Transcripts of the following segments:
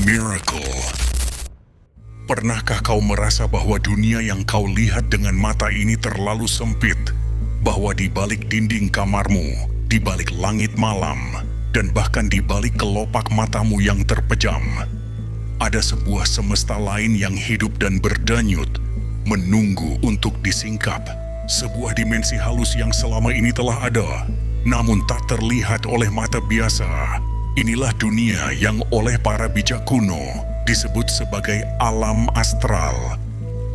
Miracle. Pernahkah kau merasa bahwa dunia yang kau lihat dengan mata ini terlalu sempit? Bahwa di balik dinding kamarmu, di balik langit malam, dan bahkan di balik kelopak matamu yang terpejam, ada sebuah semesta lain yang hidup dan berdanyut, menunggu untuk disingkap. Sebuah dimensi halus yang selama ini telah ada, namun tak terlihat oleh mata biasa. Inilah dunia yang oleh para bijak kuno disebut sebagai alam astral.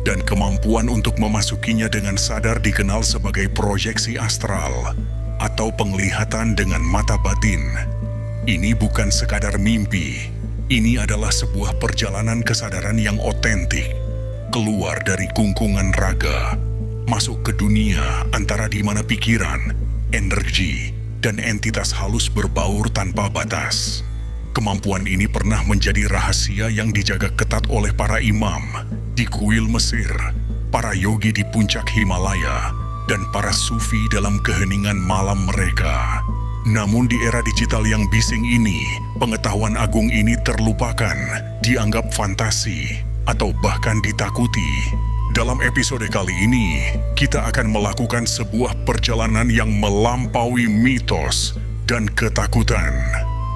Dan kemampuan untuk memasukinya dengan sadar dikenal sebagai proyeksi astral atau penglihatan dengan mata batin. Ini bukan sekadar mimpi, ini adalah sebuah perjalanan kesadaran yang otentik, keluar dari kungkungan raga, masuk ke dunia antara di mana pikiran, energi, dan entitas halus berbaur tanpa batas. Kemampuan ini pernah menjadi rahasia yang dijaga ketat oleh para imam di kuil Mesir, para yogi di puncak Himalaya, dan para sufi dalam keheningan malam mereka. Namun di era digital yang bising ini, pengetahuan agung ini terlupakan, dianggap fantasi, atau bahkan ditakuti. Dalam episode kali ini, kita akan melakukan sebuah perjalanan yang melampaui mitos dan ketakutan.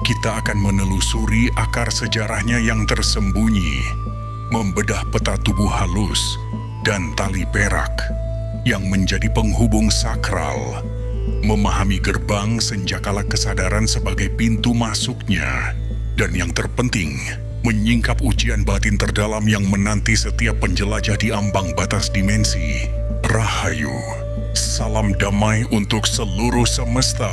Kita akan menelusuri akar sejarahnya yang tersembunyi, membedah peta tubuh halus dan tali perak yang menjadi penghubung sakral, memahami gerbang senjakala kesadaran sebagai pintu masuknya, dan yang terpenting, menyingkap ujian batin terdalam yang menanti setiap penjelajah di ambang batas dimensi. Rahayu, salam damai untuk seluruh semesta.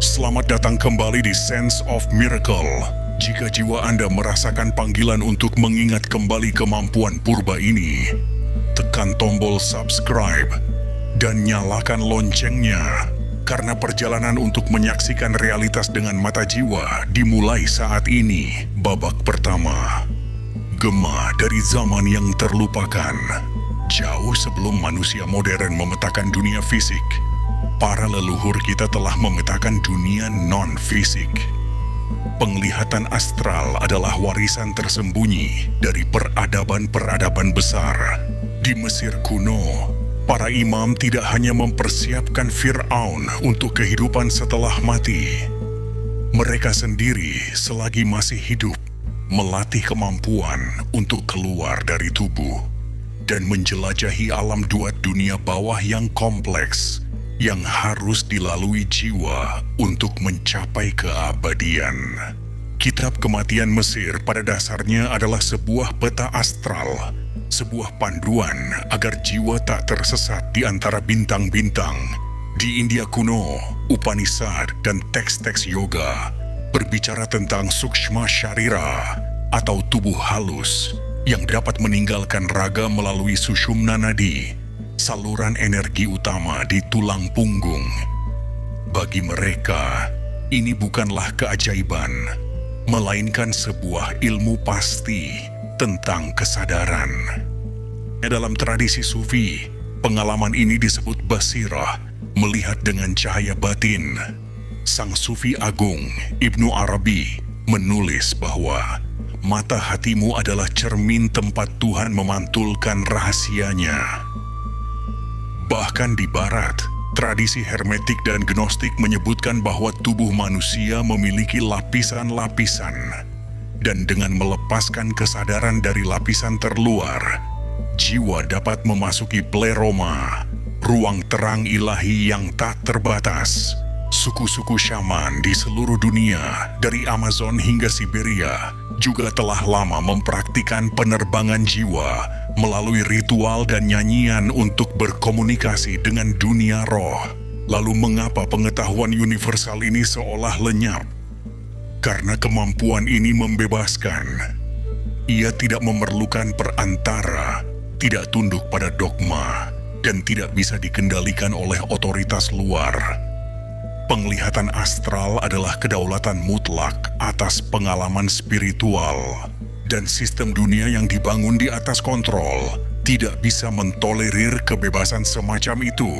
Selamat datang kembali di Sense of Miracle. Jika jiwa Anda merasakan panggilan untuk mengingat kembali kemampuan purba ini, tekan tombol subscribe dan nyalakan loncengnya, karena perjalanan untuk menyaksikan realitas dengan mata jiwa dimulai saat ini. Babak pertama, gema dari zaman yang terlupakan. Jauh sebelum manusia modern memetakan dunia fisik, para leluhur kita telah memetakan dunia non-fisik. Penglihatan astral adalah warisan tersembunyi dari peradaban-peradaban besar. Di Mesir kuno, para imam tidak hanya mempersiapkan Fir'aun untuk kehidupan setelah mati. Mereka sendiri selagi masih hidup, melatih kemampuan untuk keluar dari tubuh dan menjelajahi alam dua dunia bawah yang kompleks, yang harus dilalui jiwa untuk mencapai keabadian. Kitab Kematian Mesir pada dasarnya adalah sebuah peta astral, sebuah panduan agar jiwa tak tersesat di antara bintang-bintang. Di India kuno, Upanishad dan teks-teks yoga berbicara tentang sukshma sharira atau tubuh halus yang dapat meninggalkan raga melalui sushumna nadi, saluran energi utama di tulang punggung. Bagi mereka, ini bukanlah keajaiban, melainkan sebuah ilmu pasti tentang kesadaran. Dalam tradisi sufi, pengalaman ini disebut basirah, melihat dengan cahaya batin. Sang sufi agung, Ibnu Arabi, menulis bahwa mata hatimu adalah cermin tempat Tuhan memantulkan rahasianya. Bahkan di barat, tradisi hermetik dan gnostik menyebutkan bahwa tubuh manusia memiliki lapisan-lapisan. Dan dengan melepaskan kesadaran dari lapisan terluar, jiwa dapat memasuki pleroma, ruang terang ilahi yang tak terbatas. Suku-suku syaman di seluruh dunia, dari Amazon hingga Siberia, juga telah lama mempraktikkan penerbangan jiwa melalui ritual dan nyanyian untuk berkomunikasi dengan dunia roh. Lalu mengapa pengetahuan universal ini seolah lenyap? Karena kemampuan ini membebaskan. Ia tidak memerlukan perantara, tidak tunduk pada dogma, dan tidak bisa dikendalikan oleh otoritas luar. Penglihatan astral adalah kedaulatan mutlak atas pengalaman spiritual dan sistem dunia yang dibangun di atas kontrol tidak bisa mentolerir kebebasan semacam itu.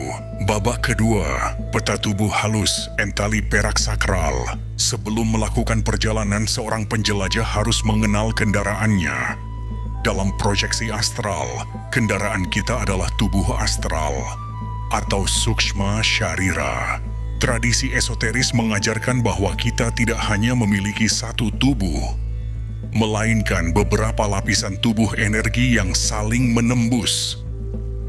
Babak kedua, peta tubuh halus Tali perak sakral. Sebelum melakukan perjalanan, seorang penjelajah harus mengenal kendaraannya. Dalam proyeksi astral, kendaraan kita adalah tubuh astral atau sukshma sharira. Tradisi esoteris mengajarkan bahwa kita tidak hanya memiliki satu tubuh, melainkan beberapa lapisan tubuh energi yang saling menembus.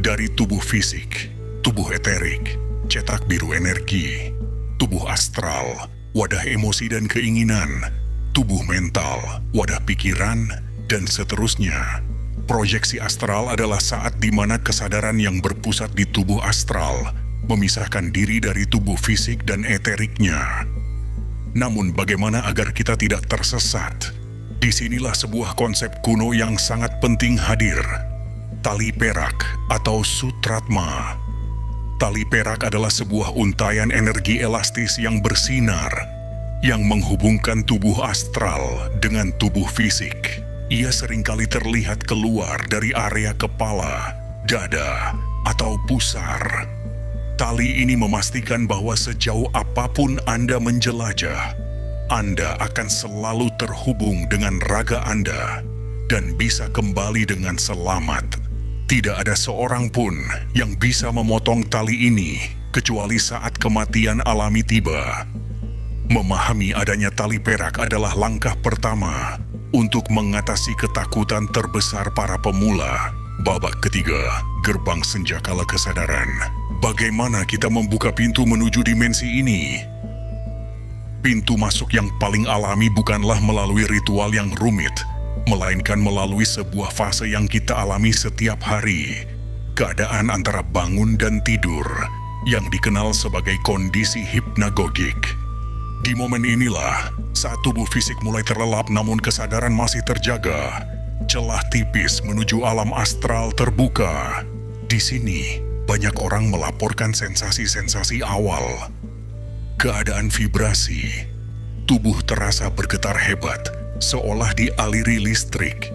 Dari tubuh fisik, tubuh eterik, cetak biru energi, tubuh astral, wadah emosi dan keinginan, tubuh mental, wadah pikiran, dan seterusnya. Proyeksi astral adalah saat di mana kesadaran yang berpusat di tubuh astral memisahkan diri dari tubuh fisik dan eteriknya. Namun bagaimana agar kita tidak tersesat? Disinilah sebuah konsep kuno yang sangat penting hadir. Tali perak atau sutratma. Tali perak adalah sebuah untayan energi elastis yang bersinar, yang menghubungkan tubuh astral dengan tubuh fisik. Ia seringkali terlihat keluar dari area kepala, dada, atau pusar. Tali ini memastikan bahwa sejauh apapun Anda menjelajah, Anda akan selalu terhubung dengan raga Anda dan bisa kembali dengan selamat. Tidak ada seorang pun yang bisa memotong tali ini kecuali saat kematian alami tiba. Memahami adanya tali perak adalah langkah pertama untuk mengatasi ketakutan terbesar para pemula. Babak ketiga, gerbang senjakala kesadaran. Bagaimana kita membuka pintu menuju dimensi ini? Pintu masuk yang paling alami bukanlah melalui ritual yang rumit, melainkan melalui sebuah fase yang kita alami setiap hari. Keadaan antara bangun dan tidur, yang dikenal sebagai kondisi hipnagogik. Di momen inilah, saat tubuh fisik mulai terlelap namun kesadaran masih terjaga, celah tipis menuju alam astral terbuka. Di sini, banyak orang melaporkan sensasi-sensasi awal. Keadaan vibrasi, tubuh terasa bergetar hebat, seolah dialiri listrik.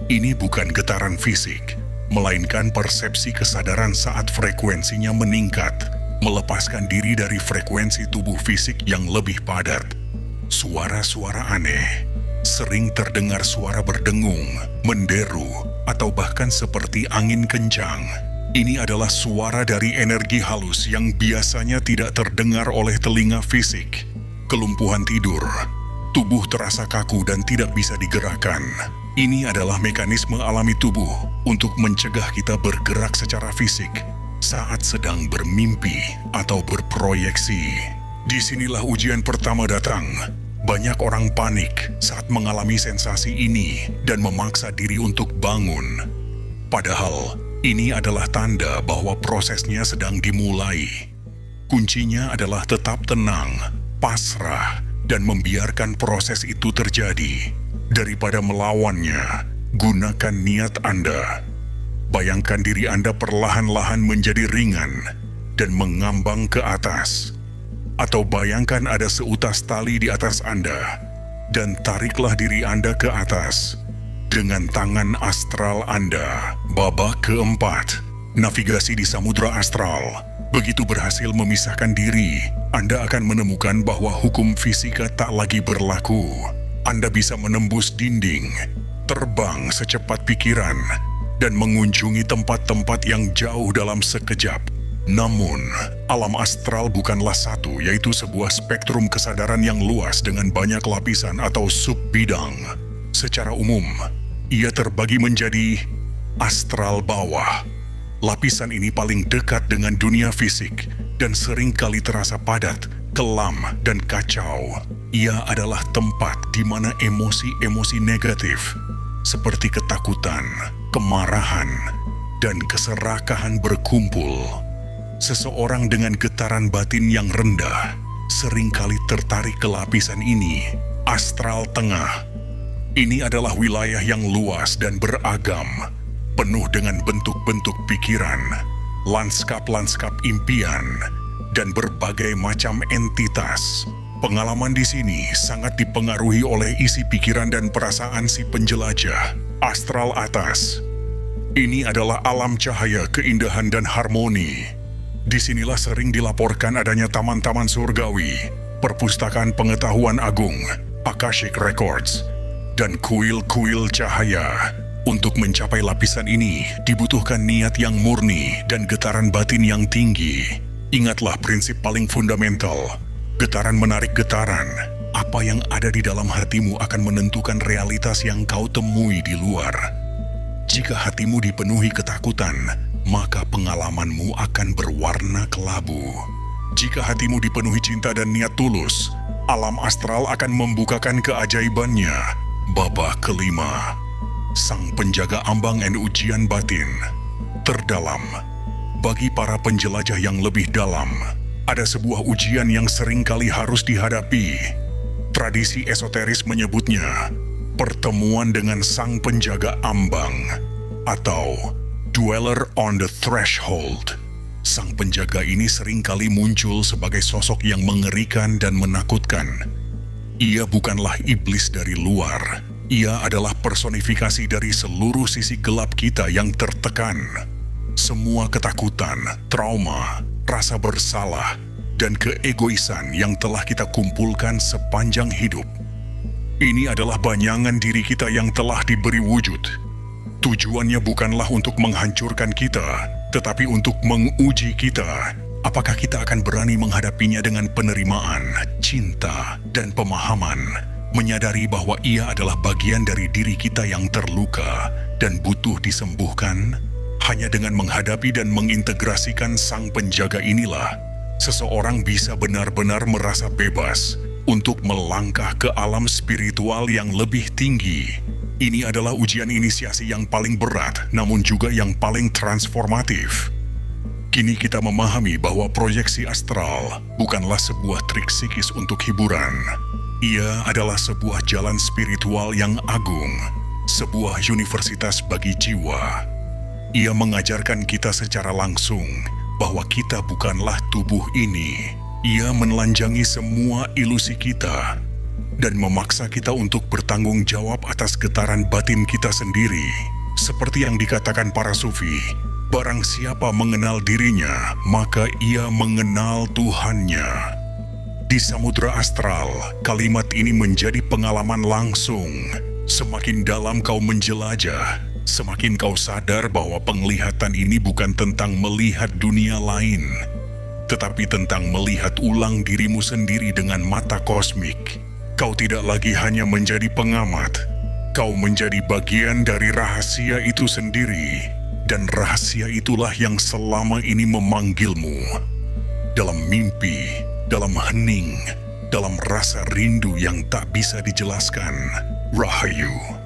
Ini bukan getaran fisik, melainkan persepsi kesadaran saat frekuensinya meningkat, melepaskan diri dari frekuensi tubuh fisik yang lebih padat. Suara-suara aneh, sering terdengar suara berdengung, menderu, atau bahkan seperti angin kencang. Ini adalah suara dari energi halus yang biasanya tidak terdengar oleh telinga fisik. Kelumpuhan tidur, tubuh terasa kaku dan tidak bisa digerakkan. Ini adalah mekanisme alami tubuh untuk mencegah kita bergerak secara fisik saat sedang bermimpi atau berproyeksi. Disinilah ujian pertama datang. Banyak orang panik saat mengalami sensasi ini dan memaksa diri untuk bangun. Padahal, ini adalah tanda bahwa prosesnya sedang dimulai. Kuncinya adalah tetap tenang, pasrah, dan membiarkan proses itu terjadi. Daripada melawannya, gunakan niat Anda. Bayangkan diri Anda perlahan-lahan menjadi ringan dan mengambang ke atas. Atau bayangkan ada seutas tali di atas Anda, dan tariklah diri Anda ke atas dengan tangan astral Anda. Babak keempat, navigasi di samudra astral. Begitu berhasil memisahkan diri, Anda akan menemukan bahwa hukum fisika tak lagi berlaku. Anda bisa menembus dinding, terbang secepat pikiran, dan mengunjungi tempat-tempat yang jauh dalam sekejap. Namun, alam astral bukanlah satu, yaitu sebuah spektrum kesadaran yang luas dengan banyak lapisan atau sub-bidang. Secara umum, ia terbagi menjadi astral bawah. Lapisan ini paling dekat dengan dunia fisik dan sering kali terasa padat, kelam, dan kacau. Ia adalah tempat di mana emosi-emosi negatif seperti ketakutan, kemarahan, dan keserakahan berkumpul. Seseorang dengan getaran batin yang rendah seringkali tertarik ke lapisan ini, astral tengah. Ini adalah wilayah yang luas dan beragam, penuh dengan bentuk-bentuk pikiran, lanskap-lanskap impian, dan berbagai macam entitas. Pengalaman di sini sangat dipengaruhi oleh isi pikiran dan perasaan si penjelajah. Astral atas. Ini adalah alam cahaya, keindahan, dan harmoni. Disinilah sering dilaporkan adanya taman-taman surgawi, perpustakaan pengetahuan agung, Akashic Records, dan kuil-kuil cahaya. Untuk mencapai lapisan ini, dibutuhkan niat yang murni dan getaran batin yang tinggi. Ingatlah prinsip paling fundamental, getaran menarik getaran. Apa yang ada di dalam hatimu akan menentukan realitas yang kau temui di luar. Jika hatimu dipenuhi ketakutan, maka pengalamanmu akan berwarna kelabu. Jika hatimu dipenuhi cinta dan niat tulus, alam astral akan membukakan keajaibannya. Babak kelima, Sang Penjaga Ambang dan Ujian Batin. Terdalam. Bagi para penjelajah yang lebih dalam, ada sebuah ujian yang sering kali harus dihadapi. Tradisi esoteris menyebutnya pertemuan dengan Sang Penjaga Ambang atau Dweller on the Threshold. Sang penjaga ini seringkali muncul sebagai sosok yang mengerikan dan menakutkan. Ia bukanlah iblis dari luar. Ia adalah personifikasi dari seluruh sisi gelap kita yang tertekan. Semua ketakutan, trauma, rasa bersalah, dan keegoisan yang telah kita kumpulkan sepanjang hidup. Ini adalah bayangan diri kita yang telah diberi wujud. Tujuannya bukanlah untuk menghancurkan kita, tetapi untuk menguji kita. Apakah kita akan berani menghadapinya dengan penerimaan, cinta, dan pemahaman, menyadari bahwa ia adalah bagian dari diri kita yang terluka dan butuh disembuhkan? Hanya dengan menghadapi dan mengintegrasikan Sang Penjaga inilah, seseorang bisa benar-benar merasa bebas untuk melangkah ke alam spiritual yang lebih tinggi. Ini adalah ujian inisiasi yang paling berat, namun juga yang paling transformatif. Kini kita memahami bahwa proyeksi astral bukanlah sebuah trik psikis untuk hiburan. Ia adalah sebuah jalan spiritual yang agung, sebuah universitas bagi jiwa. Ia mengajarkan kita secara langsung bahwa kita bukanlah tubuh ini. Ia menelanjangi semua ilusi kita dan memaksa kita untuk bertanggung jawab atas getaran batin kita sendiri. Seperti yang dikatakan para sufi, barang siapa mengenal dirinya, maka ia mengenal Tuhannya. Di samudra astral, kalimat ini menjadi pengalaman langsung. Semakin dalam kau menjelajah, semakin kau sadar bahwa penglihatan ini bukan tentang melihat dunia lain, tetapi tentang melihat ulang dirimu sendiri dengan mata kosmik. Kau tidak lagi hanya menjadi pengamat, kau menjadi bagian dari rahasia itu sendiri, dan rahasia itulah yang selama ini memanggilmu. Dalam mimpi, dalam hening, dalam rasa rindu yang tak bisa dijelaskan. Rahayu.